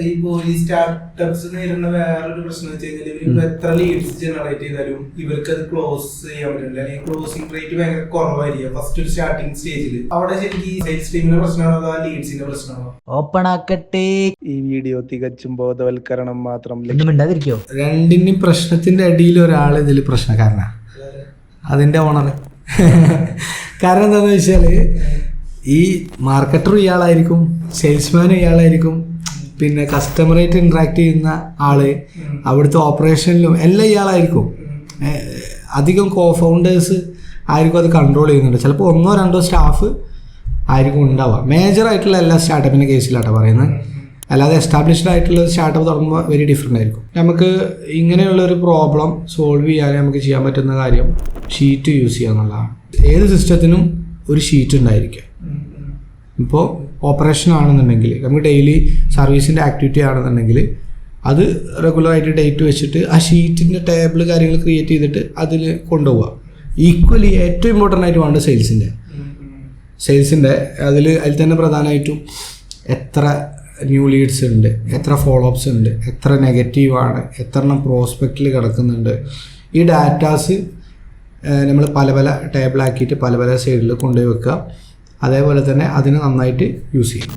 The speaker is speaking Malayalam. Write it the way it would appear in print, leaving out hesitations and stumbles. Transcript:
ഈ സ്റ്റാർട്ടപ്സ് നേരിടുന്ന വേറൊരു പ്രശ്നം വെച്ച് കഴിഞ്ഞാൽ ഇവർ എത്ര ലീഡ്സ് ജനറേറ്റ് ചെയ്താലും ഇവർക്ക് അത് ക്ലോസ് ചെയ്യാൻ പറ്റില്ല, അല്ലെങ്കിൽ ക്ലോസിംഗ് റേറ്റ് ഭയങ്കര കുറവായിരിക്കും ഫസ്റ്റ് ഒരു സ്റ്റാർട്ടിംഗ് സ്റ്റേജിൽ. അവിടെ ശരിക്കും സെയിൽസ് ടീമിന്റെ പ്രശ്നമാണോ അതോ ലീഡ്സിന്റെ പ്രശ്നമാണോ? ഓപ്പൺ ആക്കട്ടെ. ഈ വീഡിയോ തികച്ചും ബോധവൽക്കരണം മാത്രം. മിണ്ടാതിരിക്കോ? രണ്ടിനും പ്രശ്നത്തിന്റെ അടിയിൽ ഒരാൾ ഇതിൽ പ്രശ്നക്കാരനാ, അതിന്റെ ഓണർ. കാരണം എന്താണെന്ന് വെച്ചാൽ ഈ മാർക്കറ്ററും ഇയാളായിരിക്കും, സെയിൽസ്മാനും ഇയാളായിരിക്കും, പിന്നെ കസ്റ്റമറായിട്ട് ഇൻട്രാക്ട് ചെയ്യുന്ന ആള്, അവിടുത്തെ ഓപ്പറേഷനിലും എല്ലാം ഇയാളായിരിക്കും. അധികം കോ ഫൗണ്ടേഴ്സ് ആയിരിക്കും അത് കൺട്രോൾ ചെയ്യുന്നുണ്ട്. ചിലപ്പോൾ 1-2 സ്റ്റാഫ് ആയിരിക്കും ഉണ്ടാവുക. മേജറായിട്ടുള്ള എല്ലാ സ്റ്റാർട്ടപ്പിൻ്റെ കേസിലാട്ടോ പറയുന്നത്. അല്ലാതെ എസ്റ്റാബ്ലിഷ്ഡ് ആയിട്ടുള്ള സ്റ്റാർട്ടപ്പ് തുടങ്ങുമ്പോൾ വെരി ഡിഫറെൻ്റ് ആയിരിക്കും. നമുക്ക് ഇങ്ങനെയുള്ളൊരു പ്രോബ്ലം സോൾവ് ചെയ്യാൻ നമുക്ക് ചെയ്യാൻ പറ്റുന്ന കാര്യം ഷീറ്റ് യൂസ് ചെയ്യുക എന്നുള്ളതാണ്. ഏത് സിസ്റ്റത്തിനും ഒരു ഷീറ്റ് ഉണ്ടായിരിക്കും. ഇപ്പോൾ ഓപ്പറേഷൻ ആണെന്നുണ്ടെങ്കിൽ നമുക്ക് ഡെയിലി സർവീസിൻ്റെ ആക്ടിവിറ്റി ആണെന്നുണ്ടെങ്കിൽ അത് റെഗുലറായിട്ട് ഡേറ്റ് വെച്ചിട്ട് ആ ഷീറ്റിൻ്റെ ടേബിൾ കാര്യങ്ങൾ ക്രിയേറ്റ് ചെയ്തിട്ട് അതിൽ കൊണ്ടുപോവുക. ഈക്വലി ഏറ്റവും ഇമ്പോർട്ടൻ്റ് ആയിട്ട് വേണ്ടത് സെയിൽസിൻ്റെ അതിൽ തന്നെ പ്രധാനമായിട്ടും എത്ര ന്യൂ ലീഡ്സ് ഉണ്ട്, എത്ര ഫോളോ അപ്സ് ഉണ്ട്, എത്ര നെഗറ്റീവാണ്, എത്ര എണ്ണം പ്രോസ്പെക്റ്റിൽ കിടക്കുന്നുണ്ട്. ഈ ഡാറ്റാസ് നമ്മൾ പല പല ടേബിളാക്കിയിട്ട് പല പല സൈഡിൽ കൊണ്ടുപോയി വെക്കുക. അതേപോലെ തന്നെ അതിന് നന്നായിട്ട് യൂസ് ചെയ്യും.